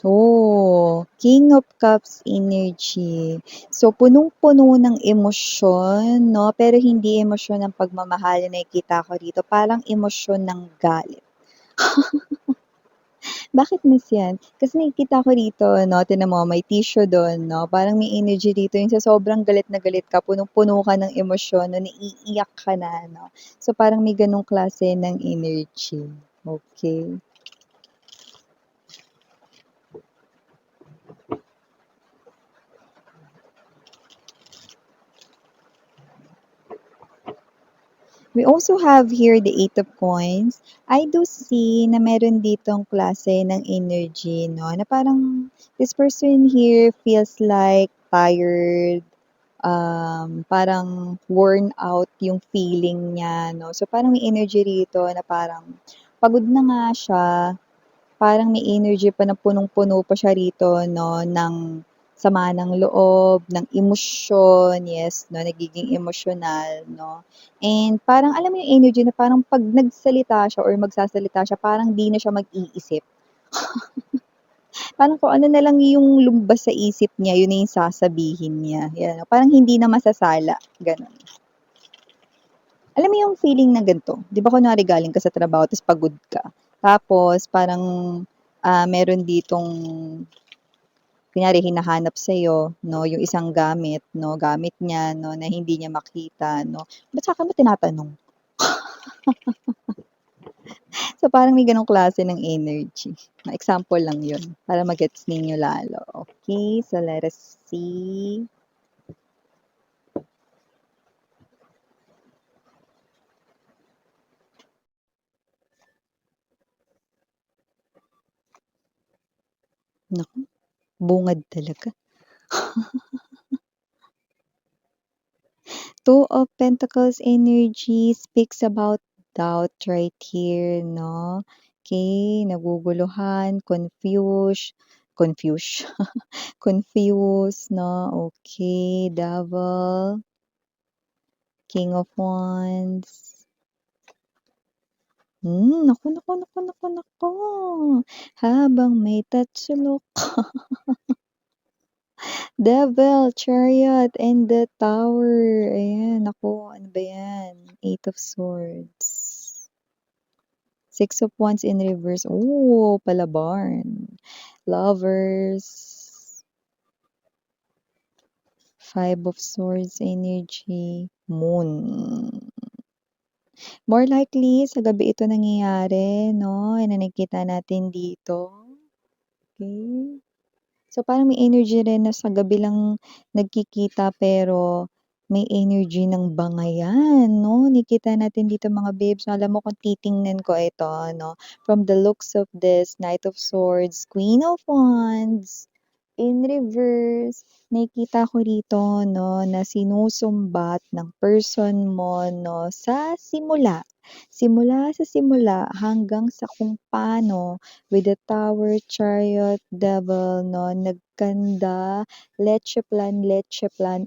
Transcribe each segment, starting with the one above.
Oh, King of Cups energy. So, punong-puno ng emosyon 'no, pero hindi emosyon ng pagmamahal na nakikita ko dito, parang emosyon ng galit. Bakit miss 'yan? Kasi nakikita ko dito 'no, tignan mo may tissue do'n 'no, parang may energy dito yung sa sobrang galit na galit ka, punong-puno ka ng emosyon 'no, naiiyak ka na 'no. So, parang may gano'ng klase ng energy. Okey. We also have here the Eight of Coins. I do see na meron ditong klase ng energy 'no, na parang this person here feels like tired, parang worn out yung feeling niya 'no. So, parang may energy rito na parang pagod na nga siya, parang may energy pa na punong-puno pa siya rito 'no, ng sama ng loob, ng emosyon, yes 'no, nagiging emosyonal 'no. And parang alam mo yung energy na parang 'pag nagsalita siya or magsasalita siya parang 'di na siya mag-iisip. Parang kung ano na lang yung lumabas sa isip niya, yun na yung sasabihin niya, yan. Parang hindi na masasala, gano'n. Alam mo yung feeling na ganito, 'di ba kunwari galing ka sa trabaho ta's pagod ka, tapos parang, meron ditong kunyari hinahanap sa'yo 'no, yung isang gamit 'no, gamit niya 'no, na hindi niya makita 'no, ba't sa'kin mo tinatanong? So, parang may gano'ng klase ng energy. Example lang yun para ma-gets ninyo lalo. Okay, so let us see. Naku, bungad talaga. Two of Pentacles energy speaks about doubt right here 'no. Okay, naguguluhan, confused, confused 'no, okay, Devil, King of Wands. Naku, naku, naku, naku, naku, habang may tatsulok. Devil, Chariot, and the Tower. Ayan, naku, ano ba yan? Eight of Swords. Six of Wands in reverse. Oh, palabarn. Lovers. Five of Swords energy. Moon. More likely, sa gabi ito nangyayari, no? Na nakikita natin dito. Okay. So, parang may energy rin na sa gabi lang nagkikita pero may energy ng bangayan 'no, nakikita natin dito mga babes. Alam mo kung titingnan ko ito 'no, from the looks of this Knight of Swords, Queen of Wands, in reverse, nakikita ko rito 'no, na sinusumbat ng person mo 'no, sa simula. Simula sa simula hanggang sa kung paano with the Tower, Chariot, Devil 'no, nagkanda, letche plan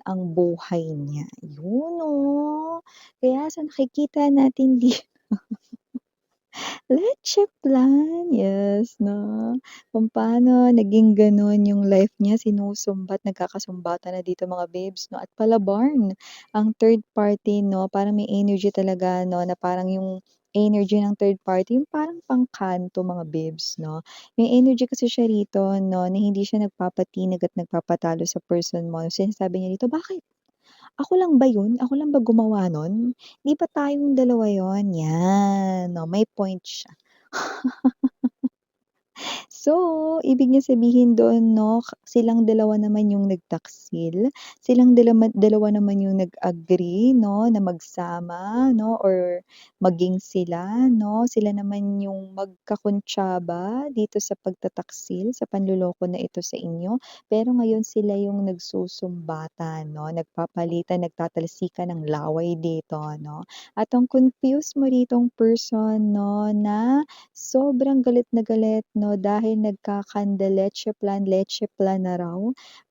ang buhay niya. Yun, oh. Kaya sa nakikita natin Leche plan, yes 'no. Kung paano naging gano'n yung life niya, sinusumbat, nagkakasumbatan na dito mga babes 'no, at palabarn ang third party 'no, parang may energy talaga 'no, na parang yung energy ng third party yung parang pangkanto mga babes 'no. May energy kasi siya rito 'no, na hindi siya nagpapatinag at nagpapatalo sa person mo. Sinasabi niya dito, "Bakit? Ako lang ba yun? Ako lang ba gumawa nun? 'Di ba tayong dalawa yun?" Yan, oh, may point siya. So, ibig niya sabihin doon 'no, silang dalawa naman yung nagtaksil, silang dalawa naman yung nag-agree 'no, na magsama 'no or maging sila 'no. Sila naman yung magkakuntsaba dito sa pagtataksil, sa panloloko na ito sa inyo. Pero ngayon sila yung nagsusumbatan 'no, nagpapalitan, nagtatalsikan ng laway dito 'no. At ang confuse mo ritong person 'no, na sobrang galit na galit 'no, dahil leche plan na raw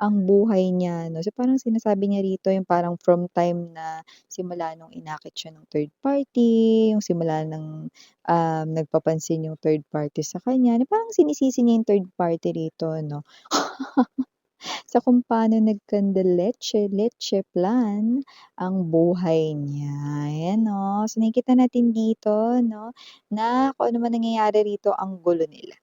ang buhay niya 'no. So, parang sinasabi niya rito yung parang from time na simula nung inakit siya ng third party, yung simula ng, nagpapansin yung third party sa kanya, na parang sinisisi niya yung third party rito 'no. Sa kung paano leche plan ang buhay niya, ayan 'no. So, nakikita natin dito 'no, na kung ano man nangyayari rito ang gulo nila.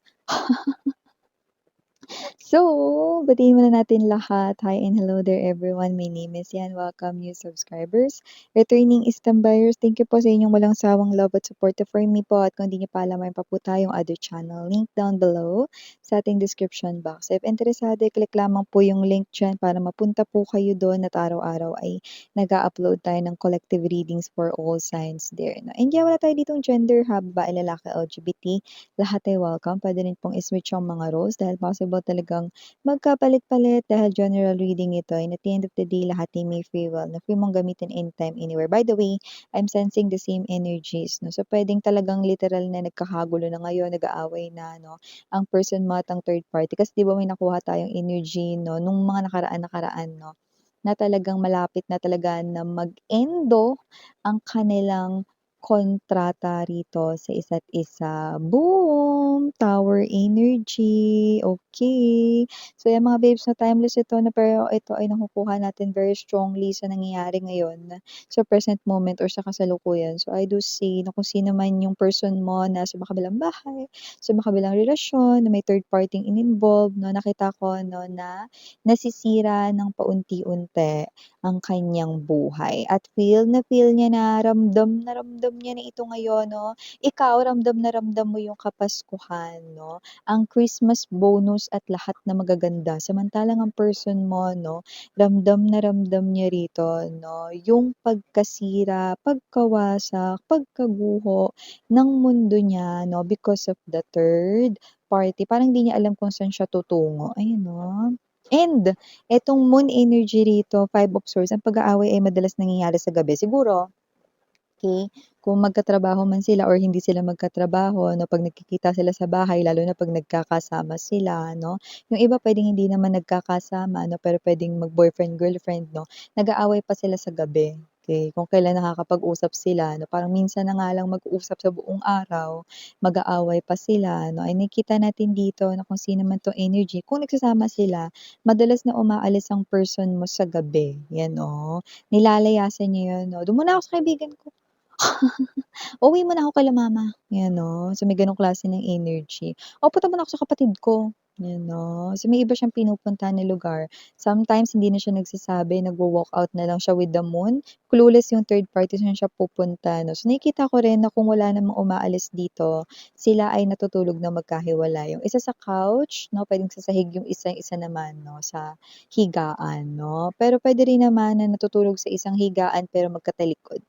So, batiin muna natin lahat. Hi and hello there everyone. My name is Yan. Welcome new subscribers, returning buyers. Thank you po sa inyong walang sawang love at support for me po. At kung di niyo pa alam, mayroon pa po tayong other channel. Link down below sa ating description box. If interesado, click lamang po yung link dyan para mapunta po kayo doon at araw-araw ay nag-upload tayo ng collective readings for all signs there. No? And yeah, wala tayo ditong gender hub, babae, lalaki, LGBT. Lahat ay welcome. Puwede rin pong i-switch yung mga roles dahil possible talagang magkapalit-palit dahil general reading ito and at the end of the day, lahat ay may free will na free mong gamitin anytime, anywhere. By the way, I'm sensing the same energies, no? So, puwedeng talagang literal na nagkakagulo na ngayon, nag-aaway na, no, ang person mo at ang third party. Kasi 'di ba may nakuha tayong energy, no, nung mga nakaraan, no, na talagang malapit na talaga na mag-endo ang kanilang kontrata rito sa isa't isa. Boom! Tower energy, okey. So, yan mga babes 'no, timeless ito na pero ito ay nakukuha natin very strongly sa nangyayari ngayon sa present moment or sa kasalukuyan. So, I do say na kung sino man yung person mo na sa makabilang bahay, sa makabilang relasyon, na may third party in-involved 'no, nakita ko 'no na nasisira ng paunti-unti ang kanyang buhay at feel niya na ramdam niya na ito ngayon 'no. Ikaw ramdam mo yung kapaskuhan 'no, ang Christmas bonus at lahat na magaganda. Samantalang ang person mo 'no, na ramdam niya rito 'no, yung pagkasira, pagkawasak, pagkaguho ng mundo niya 'no, because of the third party. Parang di niya alam kung saan siya tutungo, ayun 'no. And etong moon energy rito, Five of Swords, ang pag-aaway ay madalas nangyayari sa gabi. Siguro, okey, kung magkatrabaho man sila or hindi sila magkatrabaho 'no, 'pag nagkikita sila sa bahay lalo na 'pag nagkakasama sila 'no. Yung iba puwedeng hindi naman nagkakasama 'no, pero puwedeng mag-boyfriend, girlfriend 'no, nag-aaway pa sila sa gabi, okey. Kung kailan nakakapag-usap sila 'no, parang minsan na nga lang mag-usap sa buong araw, mag-aaway pa sila 'no. Ay nakikita natin dito na kung sino man 'tong energy, kung nagsasama sila, madalas na umaalis ang person mo sa gabi, 'yan oh. Nilalayasan niya 'yun 'no, "Do'n muna ako sa kaibigan ko." "Uuwi muna ako kila mama." 'Yan 'no, so may gano'ng klase ng energy. "O punta muna ako sa kapatid ko." 'Yan 'no, so may iba siyang pinupuntahan na lugar. Sometimes hindi na siya nagsasabi, nagwo-walk-out na lang siya with the moon. Clueless yung third party saan siya pupunta 'no. So nakikita ko rin na kung wala namang umaalis dito, sila ay natutulog ng magkahiwalay. Yung isa sa couch 'no, puwedeng sa sahig yung isa naman 'no, sa higaan 'no. Pero puwede rin naman na natutulog sa isang higaan pero magkatalikod.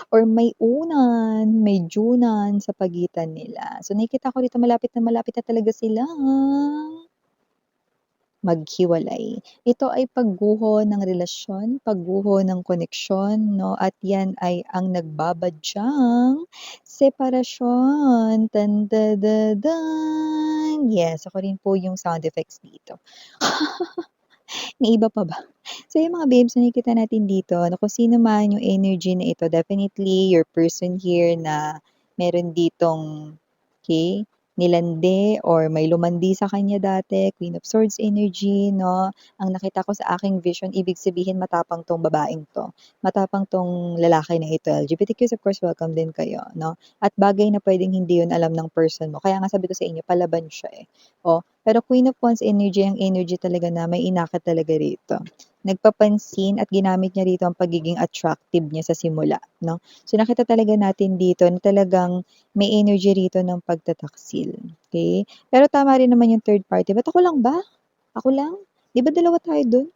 Or may unan, may junan sa pagitan nila. So, nakikita ko dito malapit na talaga silang maghiwalay. Ito ay pagguho ng relasyon, pagguho ng koneksyon 'no, at 'yan ay ang nagbabadyang separasyon. Tan-da-da-dan. Yes, ako rin po yung sound effects dito. May iba pa ba? So, yung mga babes, nakikita natin dito na kung sino man yung energy na ito, definitely your person here na meron ditong, okey, nilandi or may lumandi sa kanya dati, Queen of Swords energy 'no. Ang nakita ko sa aking vision, ibig sabihin matapang 'tong babaeng 'to, matapang 'tong lalaki na ito. LGBTQs of course welcome din kayo 'no, at bagay na puwedeng hindi yun alam ng person mo. Kaya nga sabi ko sa inyo palaban siya, eh. Oh, pero Queen of Wands energy, ang energy talaga na may inakit talaga rito. Nagpapansin at ginamit niya rito ang pagiging attractive niya sa simula 'no. So, nakita talaga natin dito na talagang may energy rito ng pagtataksil, okey. Pero tama rin naman yung third party, "Ba't ako lang ba? Ako lang? 'Di ba dalawa tayo dun?"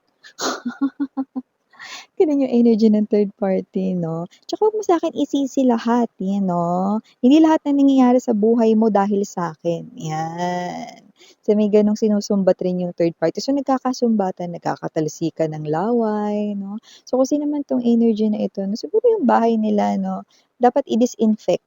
Gano'n yung energy ng third party 'no. Tsaka huwag mo sa'kin isisi lahat, 'yan 'no. Hindi lahat ng nangyayari sa buhay mo dahil sa'kin, 'yan. So, may gano'ng sinusumbat rin yung third party. So, nagkakasumbatan, nagkakatalsikan ng laway 'no. So, kung sino man 'tong energy na ito 'no, siguro yung bahay nila 'no, dapat i-disinfect.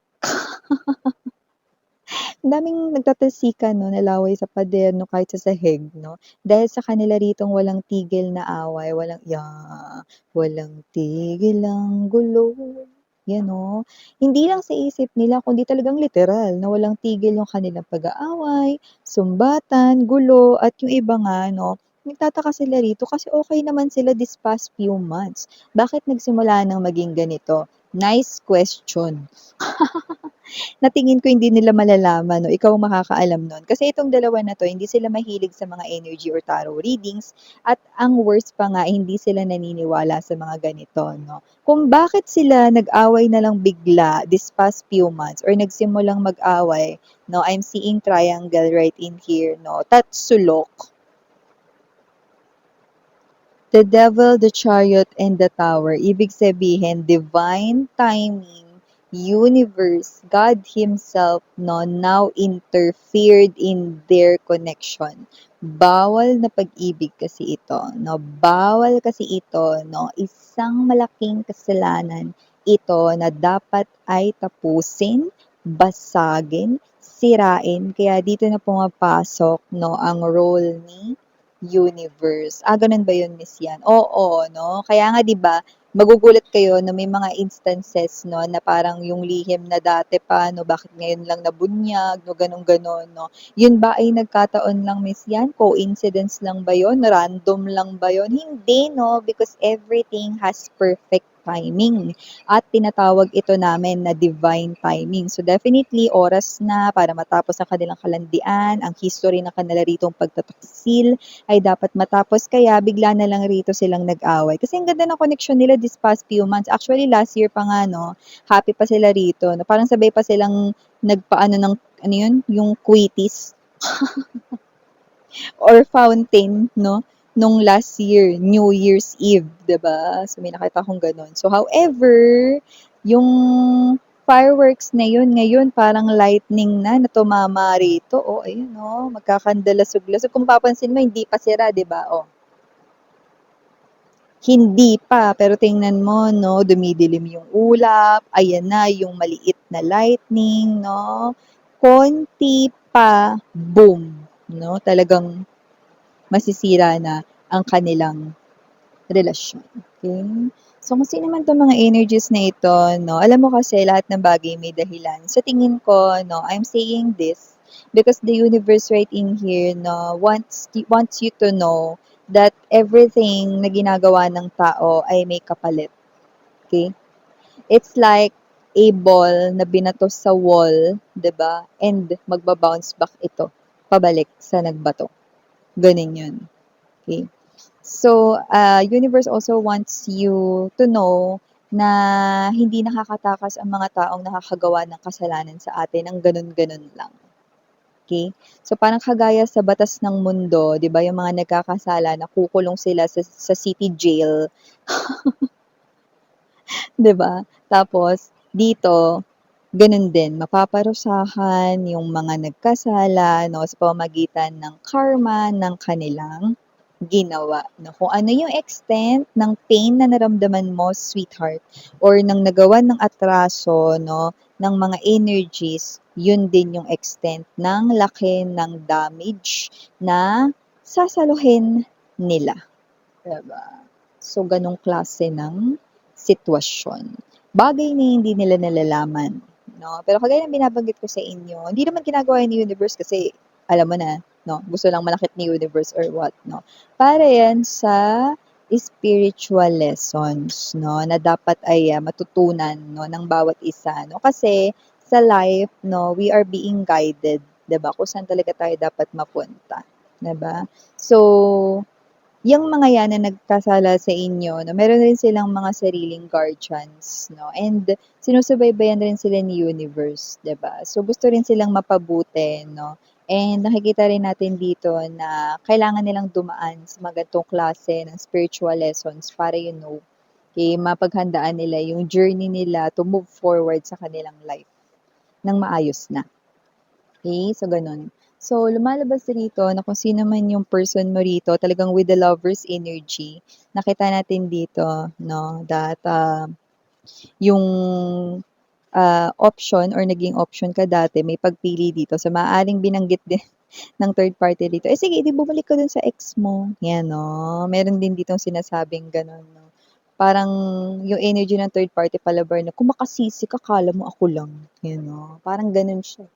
Ang daming nagtatalsikan 'no, na laway sa pader 'no, kahit sa sahig 'no, dahil sa kanila ritong walang tigil na away, walang tigil ang gulo, 'yan 'no. Hindi lang sa isip nila kundi talagang literal na walang tigil yung kanilang pag-aaway, sumbatan, gulo at yung iba nga 'no, nagtataka sila rito kasi okey naman sila this past few months. Bakit nagsimula ng maging ganito? Nice question. Na tingin ko hindi nila malalaman 'no, ikaw ang makakaalam nun. Kasi itong dalawa na 'to hindi sila mahilig sa mga energy or tarot readings at ang worst pa nga hindi sila naniniwala sa mga ganito 'no. Kung bakit sila nag-away na lang bigla this past few months or nagsimulang mag-away 'no, I'm seeing triangle right in here 'no, tatsulok. The Devil, the Chariot, and the Tower. Ibig sabihin, divine timing, universe, God Himself, no, now interfered in their connection. Bawal na pag-ibig kasi ito, no? Bawal kasi ito, no? Isang malaking kasalanan ito na dapat ay tapusin, basagin, sirain. Kaya dito na pumapasok, no, ang role ni universe. Ganun ba yun, Miss Yan? Oo, 'no? Kaya nga 'di ba, magugulat kayo na may mga instances 'no, na parang yung lihim na dati pa 'no, bakit ngayon lang nabunyag 'no, gano'n-gano'n 'no. Yun ba ay nagkataon lang, Miss Yan? Coincidence lang ba yun? Random lang ba yun? Hindi 'no, because everything has perfect timing at tinatawag ito namin na divine timing. So definitely oras na para matapos ang kanilang kalandian, ang history ng kanila ritong pagtataksil ay dapat matapos kaya bigla na lang rito silang nag-away. Kasi ang ganda ng connection nila this past few months. Actually, last year pa nga, no, happy pa sila rito. No? Parang sabay pa silang nagpaano ng, ano yun, yung quitis or fountain, no, nung last year, New Year's Eve, 'di ba? So, may nakita akong ganun. So, however, yung fireworks na yun, ngayon parang lightning na tumama rito. Oh, ayun, oh, magkakandalasog-lasog. Kung papansin mo, hindi pa sira, 'di ba? Oh, hindi pa, pero tingnan mo 'no, dumidilim yung ulap, ayan na yung maliit na lightning 'no, konti pa, boom 'no, talagang masisira na ang kanilang relasyon, okey? So, kung sino man 'tong mga energies na ito 'no, alam mo kasi lahat ng bagay may dahilan. Sa tingin ko 'no, I'm saying this because the universe right in here 'no, wants you to know that everything na ginagawa ng tao ay may kapalit, okey? It's like a ball na binato sa wall, 'di ba, and magba-bounce back ito pabalik sa nagbato, gano'n 'yun, okey? So, universe also wants you to know na hindi nakakatakas ang mga taong nakakagawa ng kasalanan sa atin ng gano'n-gano'n lang, okey? So, parang kagaya sa batas ng mundo, 'di ba, yung mga nagkakasala nakukulong sila sa city jail, 'di ba? Tapos dito, gano'n din, mapaparusahan yung mga nagkasala 'no, sa pamamagitan ng karma ng kanilang ginawa 'no. Kung ano yung extent ng pain na naramdaman mo, sweetheart, or ng nagawan ng atraso 'no, ng mga energies, yun din yung extent ng laki ng damage na sasaluhin nila. 'Di ba? So, ganong klase ng sitwasyon. Bagay na hindi nila nalalaman, 'no? Pero kagaya ng binabanggit ko sa inyo, hindi naman ginagawa ni universe kasi alam mo na, 'no, gusto lang manakit ni universe or what, 'no? Para 'yan sa spiritual lessons, 'no, na dapat ay, matutunan, 'no, ng bawat isa, 'no? Kasi sa life, 'no, we are being guided, 'di ba, kung saan talaga tayo dapat mapunta, 'di ba? So, yung mga 'yan na nagkasala sa inyo 'no, meron rin silang mga sariling guardians 'no, and sinusubaybayan rin sila ni universe, 'di ba? So, gusto rin silang mapabuti 'no, and nakikita rin natin dito na kailangan nilang dumaan sa mga ganitong klase ng spiritual lessons para mapaghandaan nila yung journey nila to move forward sa kanilang life ng maayos na. Okay, so gano'n. So, lumalabas rito na kung sino man yung person mo rito, talagang with the Lover's energy, nakita natin dito 'no, that, yung option or naging option ka dati, may pagpili dito sa maaaring binanggit din ng third party dito, "Eh, sige 'di bumalik ka dun sa ex mo." 'Yan 'no, meron din ditong sinasabing gano'n 'no. Parang yung energy ng third party palabar na, "Kung makasisi ka akala mo ako lang." 'Yan 'no, parang gano'n siya.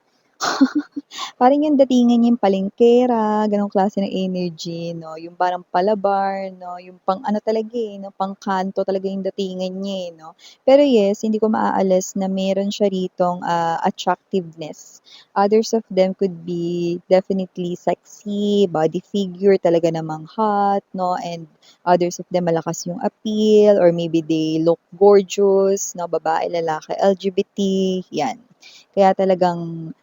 Parang yung datingan niya yung palengkera, gano'ng klase ng energy 'no, yung parang palabar 'no, yung pang-ano talaga, eh, 'no, pangkanto talaga yung datingan niya, eh, 'no. Pero yes, hindi ko maaalis na meron siya ritong, attractiveness. Others of them could be definitely sexy, body figure talaga namang hot 'no, and others of them malakas yung appeal or maybe they look gorgeous 'no, babae, lalaki, LGBT, 'yan. Kaya talagang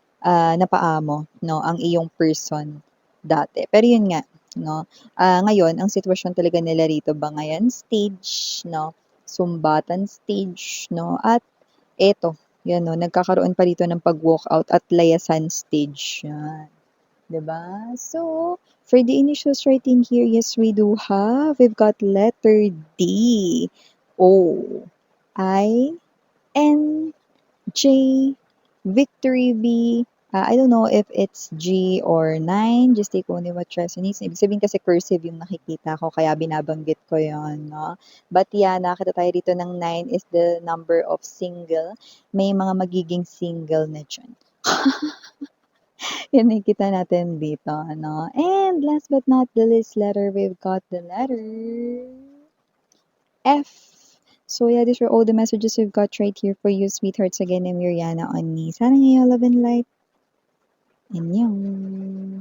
napaamo 'no, ang iyong person dati. Pero yun nga 'no, ngayon ang sitwasyon talaga nila rito bangayan stage 'no, sumbatan stage 'no, at eto, 'yan 'no, nagkakaroon pa rito ng pag-walkout at layasan stage, 'yan, 'di ba? So, for the initials right in here, yes, we do have. We've got letter D, O, I, N, J, Victory B, I don't know if it's G or 9, just take only what resonates. Ibig sabihin kasi cursive yung nakikita ko kaya binabanggit ko yon 'no. But yeah, nakakita tayo dito ng 9 is the number of single. May mga magiging single na diyan. Yan nakikita natin dito ano. And last but not the least letter, we've got the letter F. So yeah, these are all the messages we've got right here for you, sweethearts. Again, I'm Miriana on Ni. Sana ngayon love and light. Annyeong.